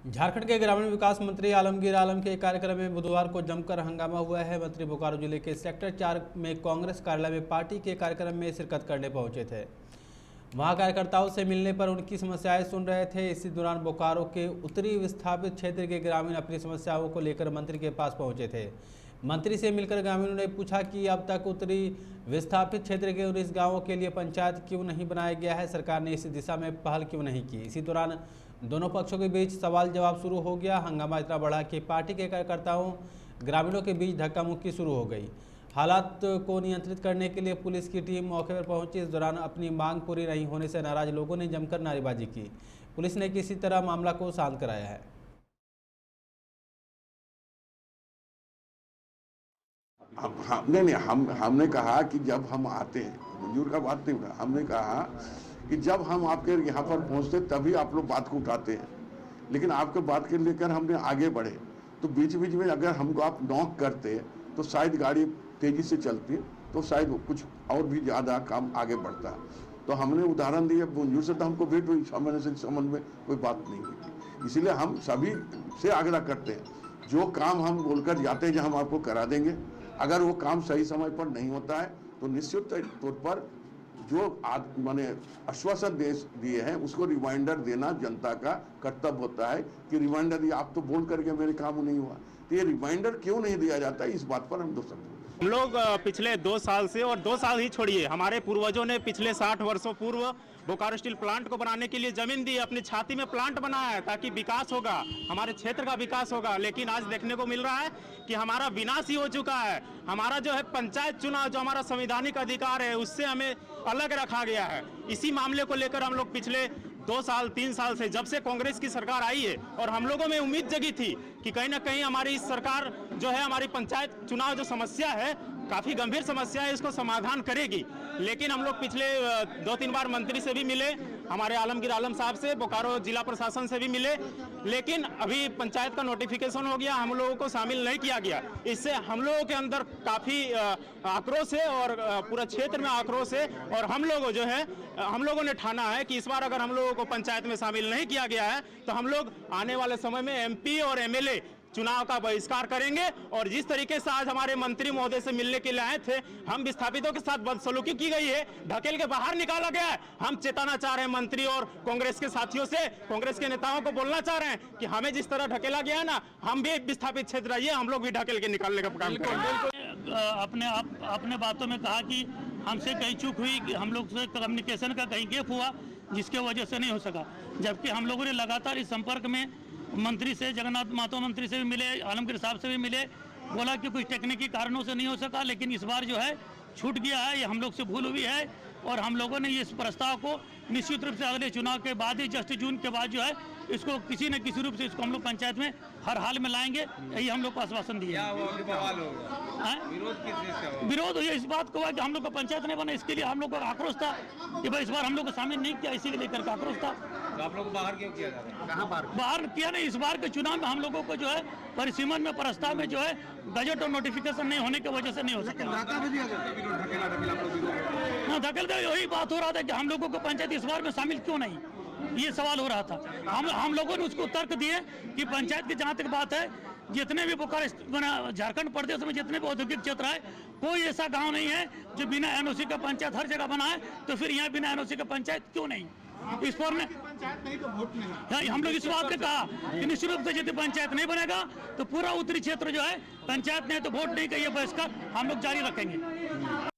झारखंड के ग्रामीण विकास मंत्री आलमगीर आलम के कार्यक्रम में बुधवार को जमकर हंगामा हुआ है। मंत्री बोकारो जिले के सेक्टर 4 में कांग्रेस कार्यालय में पार्टी के कार्यक्रम में शिरकत करने पहुंचे थे। वहां कार्यकर्ताओं से मिलने पर उनकी समस्याएं सुन रहे थे। इसी दौरान बोकारो के उत्तरी विस्थापित क्षेत्र के ग्रामीण अपनी समस्याओं को लेकर मंत्री के पास पहुंचे थे। मंत्री से मिलकर ग्रामीणों ने पूछा कि अब तक उत्तरी विस्थापित क्षेत्र के 19 गाँवों के लिए पंचायत क्यों नहीं बनाया गया है, सरकार ने इस दिशा में पहल क्यों नहीं की। इसी दौरान दोनों पक्षों के बीच सवाल जवाब शुरू हो गया। हंगामा इतना बढ़ा कि पार्टी के कार्यकर्ताओं ग्रामीणों के बीच धक्का मुक्की शुरू हो गई। हालात को नियंत्रित करने के लिए पुलिस की टीम मौके पर पहुंची। इस दौरान अपनी मांग पूरी नहीं होने से नाराज लोगों ने जमकर नारेबाजी की। पुलिस ने किसी तरह मामला को शांत कराया है। हमने कहा कि जब हम आते हैं, मंजूर का बात नहीं हुआ, हमने कहा कि जब हम आपके यहाँ पर पहुँचते तभी आप लोग बात को उठाते हैं, लेकिन आपके बात के लेकर हमने आगे बढ़े तो बीच बीच में अगर हमको आप नॉक करते तो शायद गाड़ी तेजी से चलती, तो शायद कुछ और भी ज़्यादा काम आगे बढ़ता। तो हमने उदाहरण दिए, मंजूर से तो हमको भेंट हुई, सामने से संबंध में कोई बात नहीं हुई। इसीलिए हम सभी से आग्रह करते हैं, जो काम हम बोलकर जाते हैं हम आपको करा देंगे। अगर वो काम सही समय पर नहीं होता है तो निश्चित तौर पर जो माने आश्वासन दिए हैं उसको रिमाइंडर देना जनता का कर्तव्य होता है कि रिमाइंडर दिया, आप तो बोल करके मेरे काम नहीं हुआ, तो ये रिमाइंडर क्यों नहीं दिया जाता है, इस बात पर हम हम लोग पिछले 2 साल से, और 2 साल ही छोड़िए, हमारे पूर्वजों ने पिछले 60 वर्षों पूर्व बोकारो स्टील प्लांट को बनाने के लिए जमीन दी, अपनी छाती में प्लांट बनाया है ताकि विकास होगा, हमारे क्षेत्र का विकास होगा। लेकिन आज देखने को मिल रहा है कि हमारा विनाश ही हो चुका है। हमारा जो है पंचायत चुनाव, जो हमारा संवैधानिक अधिकार है, उससे हमें अलग रखा गया है। इसी मामले को लेकर हम लोग पिछले 2 साल 3 साल से, जब से कांग्रेस की सरकार आई है, और हम लोगों में उम्मीद जगी थी कि कहीं ना कहीं हमारी इस सरकार जो है, हमारी पंचायत चुनाव जो समस्या है, काफ़ी गंभीर समस्या है, इसको समाधान करेगी। लेकिन हम लोग पिछले 2-3 बार मंत्री से भी मिले, हमारे आलमगीर आलम साहब से, बोकारो जिला प्रशासन से भी मिले, लेकिन अभी पंचायत का नोटिफिकेशन हो गया, हम लोगों को शामिल नहीं किया गया। इससे हम लोगों के अंदर काफ़ी आक्रोश है और पूरा क्षेत्र में आक्रोश है। और हम लोगों ने ठाना है कि इस बार अगर हम लोगों को पंचायत में शामिल नहीं किया गया है तो हम लोग आने वाले समय में MP और MLA चुनाव का बहिष्कार करेंगे। और जिस तरीके से आज हमारे मंत्री महोदय से मिलने के लिए आए थे, हम विस्थापितों के साथ बदसलूकी की गई है, ढकेल के बाहर निकाला गया है। हम चेताना चाह रहे हैं मंत्री और कांग्रेस के साथियों से, कांग्रेस के नेताओं को बोलना चाह रहे हैं कि हमें जिस तरह ढकेला गया है ना, हम भी विस्थापित क्षेत्र रहिए, हम लोग भी ढकेल के निकालने का काम करेंगे। अपने बातों में कहा कि हमसे कहीं चूक हुई, कि हम लोग से कम्युनिकेशन का कहीं गैप हुआ जिसके वजह से नहीं हो सका। जबकि हम लोगों ने लगातार इस संपर्क में मंत्री से, जगन्नाथ महतो मंत्री से भी मिले, आलमगीर साहब से भी मिले, बोला कि कुछ टेक्निकी कारणों से नहीं हो सका। लेकिन इस बार जो है छूट गया है, ये हम लोग से भूल हुई है। और हम लोगों ने इस प्रस्ताव को निश्चित रूप से अगले चुनाव के बाद ही, जस्ट जून के बाद जो है, इसको किसी न किसी रूप से इसको हम लोग पंचायत में हर हाल में लाएंगे, यही हम लोग को आश्वासन दिया। विरोध ये इस बात को हुआ कि हम लोग का पंचायत नहीं बना, इसके लिए हम लोग का आक्रोश था कि भाई इस बार हम लोग को शामिल नहीं किया, इसीलिए लेकर आक्रोश था। तो आप लोग को बाहर क्यों किया जा रहा है? कहाँ बाहर किया नहीं, इस बार के चुनाव में हम लोगों को जो है परिसीमन में, प्रस्ताव में जो है बजट और नोटिफिकेशन नहीं होने की वजह से नहीं हो सका। हाँ, धकेल कर यही बात हो रहा था कि हम लोगों को पंचायत इस बार में शामिल क्यों नहीं, ये सवाल हो रहा था। हम लोगों ने उसको तर्क दिए कि पंचायत की जहाँ तक बात है, जितने भी बोकारो झारखंड प्रदेश में जितने भी औद्योगिक क्षेत्र है, कोई ऐसा गांव नहीं है जो बिना NOC का पंचायत हर जगह बना है, तो फिर यहाँ बिना NOC का पंचायत क्यों नहीं? इस पर पंचायत नहीं तो वोट नहीं। हम लोग इस बात ने कहा कि निश्चित रूप से यदि पंचायत नहीं बनेगा तो पूरा उत्तरी क्षेत्र जो है पंचायत नहीं तो वोट नहीं का ये बहिष्कार हम लोग जारी रखेंगे।